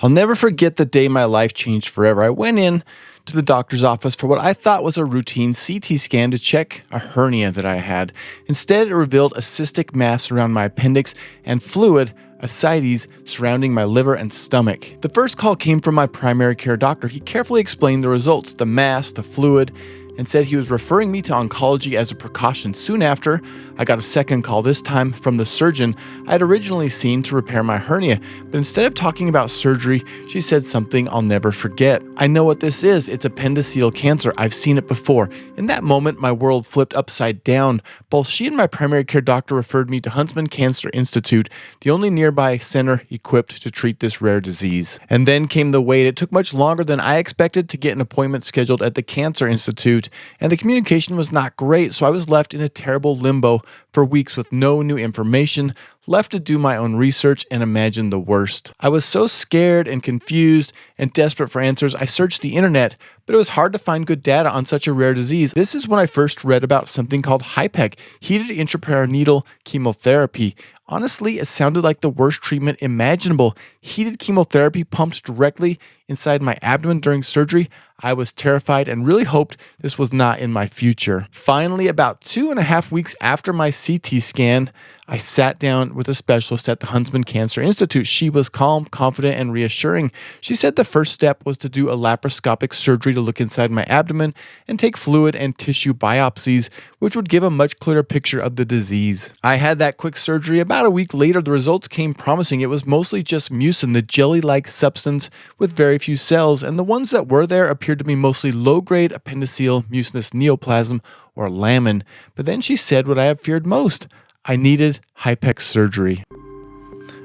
I'll never forget the day my life changed forever. I went in to the doctor's office for what I thought was a routine CT scan to check a hernia that I had. Instead, it revealed a cystic mass around my appendix and fluid, ascites, surrounding my liver and stomach. The first call came from my primary care doctor. He carefully explained the results, the mass, the fluid, and said he was referring me to oncology as a precaution. Soon after, I got a second call, this time from the surgeon I had originally seen to repair my hernia. But instead of talking about surgery, she said something I'll never forget. "I know what this is. It's appendiceal cancer. I've seen it before." In that moment, my world flipped upside down. Both she and my primary care doctor referred me to Huntsman Cancer Institute, the only nearby center equipped to treat this rare disease. And then came the wait. It took much longer than I expected to get an appointment scheduled at the Cancer Institute, and the communication was not great, so I was left in a terrible limbo for weeks with no new information, left to do my own research and imagine the worst. I was so scared and confused and desperate for answers, I searched the internet, but it was hard to find good data on such a rare disease. This is when I first read about something called HIPEC, Heated Intraperitoneal Chemotherapy. Honestly, it sounded like the worst treatment imaginable. Heated chemotherapy pumped directly inside my abdomen during surgery. I was terrified and really hoped this was not in my future. Finally, about 2.5 weeks after my CT scan, I sat down with a specialist at the Huntsman Cancer Institute. She was calm, confident, and reassuring. She said the first step was to do a laparoscopic surgery to look inside my abdomen and take fluid and tissue biopsies, which would give a much clearer picture of the disease. I had that quick surgery. About a week later, the results came promising. It was mostly just mucin, the jelly-like substance with very few cells, and the ones that were there appeared to be mostly low-grade appendiceal mucinous neoplasm, or lamin. But then she said what I have feared most: I needed HIPEC surgery.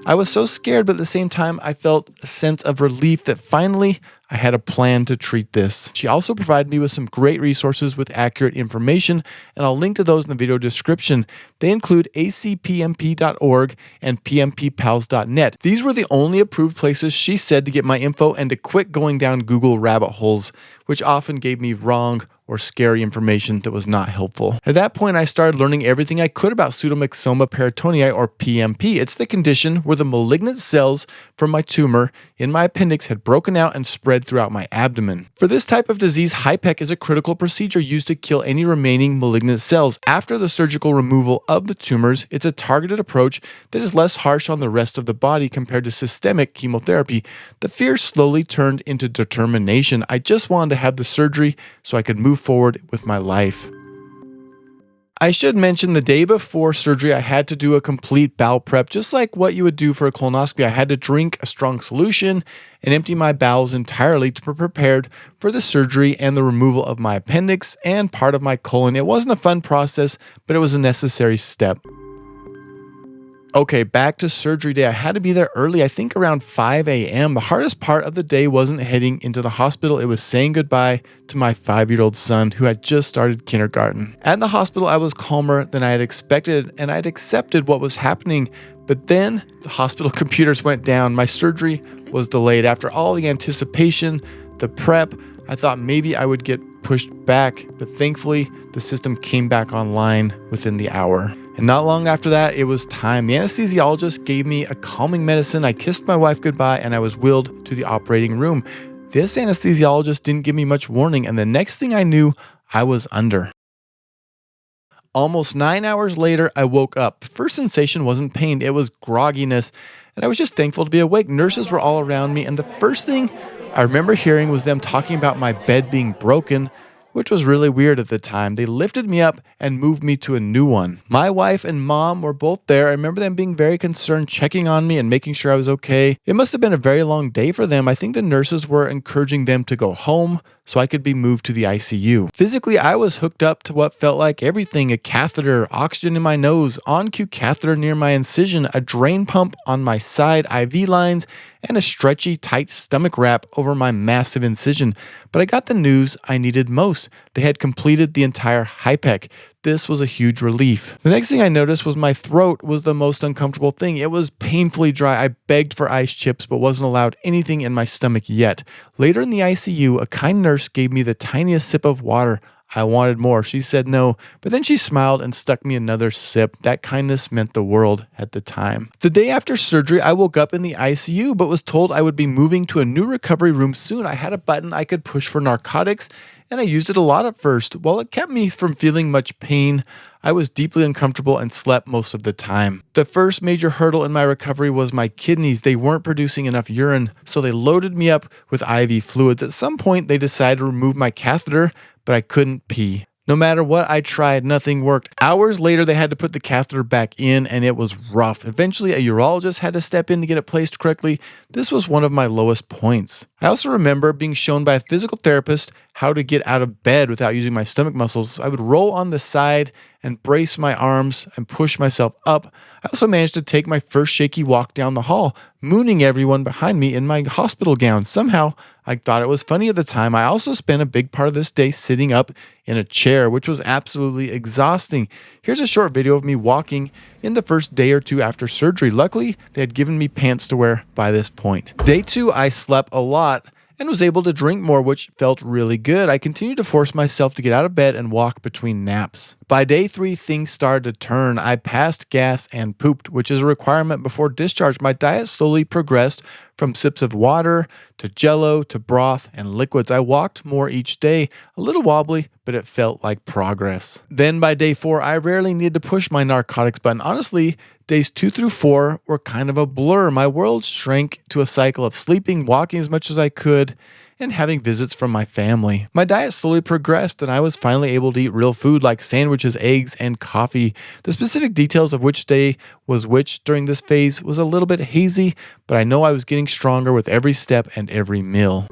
I was so scared, but at the same time, I felt a sense of relief that finally I had a plan to treat this. She also provided me with some great resources with accurate information, and I'll link to those in the video description. They include acpmp.org and pmppals.net. These were the only approved places she said to get my info and to quit going down Google rabbit holes, which often gave me wrong or scary information that was not helpful. At that point, I started learning everything I could about pseudomyxoma peritonei, or PMP. It's the condition where the malignant cells from my tumor in my appendix had broken out and spread throughout my abdomen. For this type of disease, HIPEC is a critical procedure used to kill any remaining malignant cells. After the surgical removal of the tumors, it's a targeted approach that is less harsh on the rest of the body compared to systemic chemotherapy. The fear slowly turned into determination. I just wanted to have the surgery so I could move forward with my life. I should mention the day before surgery, I had to do a complete bowel prep, just like what you would do for a colonoscopy. I had to drink a strong solution and empty my bowels entirely to be prepared for the surgery and the removal of my appendix and part of my colon. It wasn't a fun process, but it was a necessary step. Okay, back to surgery day. I had to be there early, I think around 5 a.m. The hardest part of the day wasn't heading into the hospital. It was saying goodbye to my 5-year-old son who had just started kindergarten. At the hospital, I was calmer than I had expected, and I'd accepted what was happening. But then the hospital computers went down. My surgery was delayed. After all the anticipation, the prep, I thought maybe I would get pushed back, but thankfully the system came back online within the hour. And not long after that, it was time. The anesthesiologist gave me a calming medicine. I kissed my wife goodbye and I was wheeled to the operating room. This anesthesiologist didn't give me much warning, and the next thing I knew, I was under. Almost 9 hours later, I woke up. First sensation wasn't pain, it was grogginess, and I was just thankful to be awake. Nurses were all around me, and the first thing I remember hearing was them talking about my bed being broken, which was really weird at the time. They lifted me up and moved me to a new one. My wife and mom were both there. I remember them being very concerned, checking on me and making sure I was okay. It must have been a very long day for them. I think the nurses were encouraging them to go home so I could be moved to the ICU. Physically, I was hooked up to what felt like everything: a catheter, oxygen in my nose, on-cue catheter near my incision, a drain pump on my side, IV lines, and a stretchy, tight stomach wrap over my massive incision. But I got the news I needed most. They had completed the entire HIPEC. This was a huge relief. The next thing I noticed was my throat was the most uncomfortable thing. It was painfully dry. I begged for ice chips, but wasn't allowed anything in my stomach yet. Later in the ICU, a kind nurse gave me the tiniest sip of water. I wanted more. She said no, but then she smiled and stuck me another sip. That kindness meant the world at the time. The day after surgery, I woke up in the ICU, but was told I would be moving to a new recovery room soon. I had a button I could push for narcotics, and I used it a lot at first. While it kept me from feeling much pain, I was deeply uncomfortable and slept most of the time. The first major hurdle in my recovery was my kidneys. They weren't producing enough urine, so they loaded me up with IV fluids. At some point, they decided to remove my catheter, but I couldn't pee. No matter what I tried, nothing worked. Hours later, they had to put the catheter back in, and it was rough. Eventually, a urologist had to step in to get it placed correctly. This was one of my lowest points. I also remember being shown by a physical therapist how to get out of bed without using my stomach muscles. I would roll on the side and brace my arms and push myself up. I also managed to take my first shaky walk down the hall, mooning everyone behind me in my hospital gown. Somehow, I thought it was funny at the time. I also spent a big part of this day sitting up in a chair, which was absolutely exhausting. Here's a short video of me walking in the first day or two after surgery. Luckily, they had given me pants to wear by this point. Day 2, I slept a lot and was able to drink more, which felt really good. I continued to force myself to get out of bed and walk between naps. By day 3, things started to turn. I passed gas and pooped, which is a requirement before discharge. My diet slowly progressed from sips of water to jello to broth and liquids. I walked more each day, a little wobbly, but it felt like progress. Then by day 4, I rarely needed to push my narcotics button. Honestly, days 2 through 4 were kind of a blur. My world shrank to a cycle of sleeping, walking as much as I could, and having visits from my family. My diet slowly progressed, and I was finally able to eat real food like sandwiches, eggs, and coffee. The specific details of which day was which during this phase was a little bit hazy, but I know I was getting stronger with every step and every meal.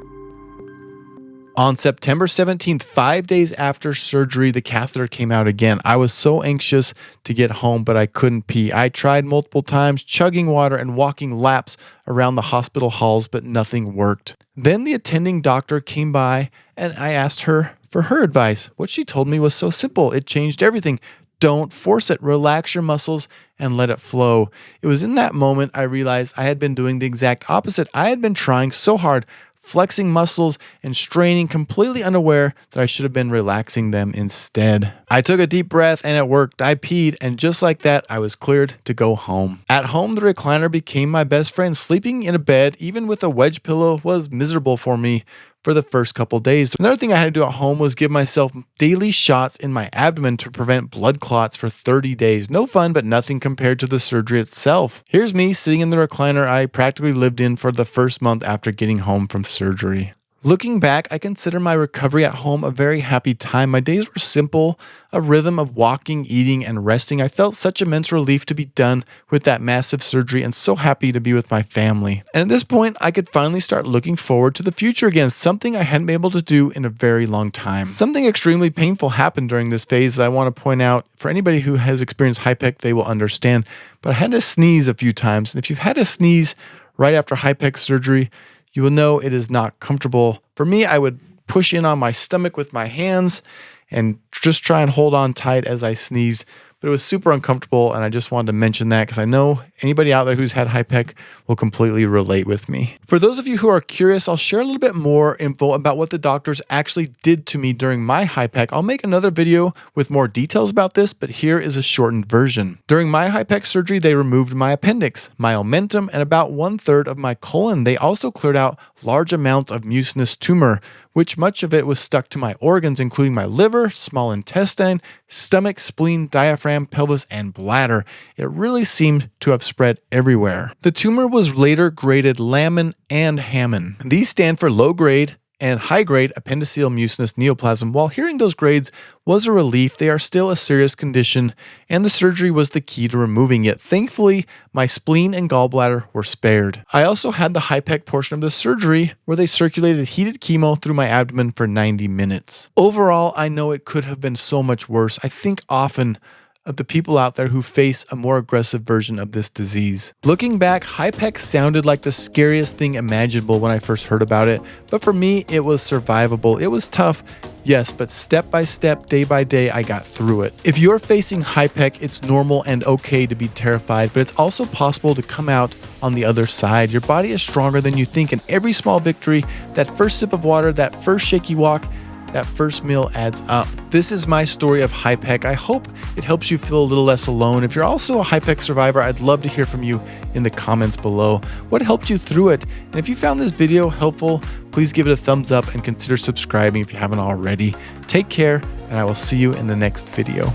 On September 17th, 5 days after surgery, the catheter came out again. I was so anxious to get home, but I couldn't pee. I tried multiple times, chugging water and walking laps around the hospital halls, but nothing worked. Then the attending doctor came by, and I asked her for her advice. What she told me was so simple. It changed everything. Don't force it. Relax your muscles and let it flow. It was in that moment I realized I had been doing the exact opposite. I had been trying so hard, flexing muscles and straining, completely unaware that I should have been relaxing them instead. I took a deep breath and it worked. I peed, and just like that, I was cleared to go home. At home, the recliner became my best friend. Sleeping in a bed, even with a wedge pillow, was miserable for me for the first couple days. Another thing I had to do at home was give myself daily shots in my abdomen to prevent blood clots for 30 days. No fun, but nothing compared to the surgery itself. Here's me sitting in the recliner I practically lived in for the first month after getting home from surgery. Looking back, I consider my recovery at home a very happy time. My days were simple, a rhythm of walking, eating, and resting. I felt such immense relief to be done with that massive surgery and so happy to be with my family. And at this point, I could finally start looking forward to the future again, something I hadn't been able to do in a very long time. Something extremely painful happened during this phase that I want to point out. For anybody who has experienced HIPEC, they will understand. But I had to sneeze a few times. And if you've had to sneeze right after HIPEC surgery, you will know it is not comfortable. For me, I would push in on my stomach with my hands and just try and hold on tight as I sneeze. But it was super uncomfortable, and I just wanted to mention that because I know anybody out there who's had HIPEC will completely relate with me. For those of you who are curious, I'll share a little bit more info about what the doctors actually did to me during my HIPEC. I'll make another video with more details about this, but here is a shortened version. During my HIPEC surgery, they removed my appendix, my omentum, and about 1/3 of my colon. They also cleared out large amounts of mucinous tumor, which much of it was stuck to my organs, including my liver, small intestine, stomach, spleen, diaphragm, pelvis, and bladder. It really seemed to have spread everywhere. The tumor was later graded Lamin and Hammond. These stand for low grade and high-grade appendiceal mucinous neoplasm. While hearing those grades was a relief, they are still a serious condition, and the surgery was the key to removing it. Thankfully, my spleen and gallbladder were spared. I also had the HIPEC portion of the surgery where they circulated heated chemo through my abdomen for 90 minutes. Overall, I know it could have been so much worse. I think often of the people out there who face a more aggressive version of this disease. Looking back, HIPEC sounded like the scariest thing imaginable when I first heard about it, but for me, it was survivable. It was tough, yes, but step by step, day by day, I got through it. If you're facing HIPEC, it's normal and okay to be terrified, but it's also possible to come out on the other side. Your body is stronger than you think, and every small victory, that first sip of water, that first shaky walk, that first meal adds up. This is my story of HIPEC. I hope it helps you feel a little less alone. If you're also a HIPEC survivor, I'd love to hear from you in the comments below. What helped you through it? And if you found this video helpful, please give it a thumbs up and consider subscribing if you haven't already. Take care, and I will see you in the next video.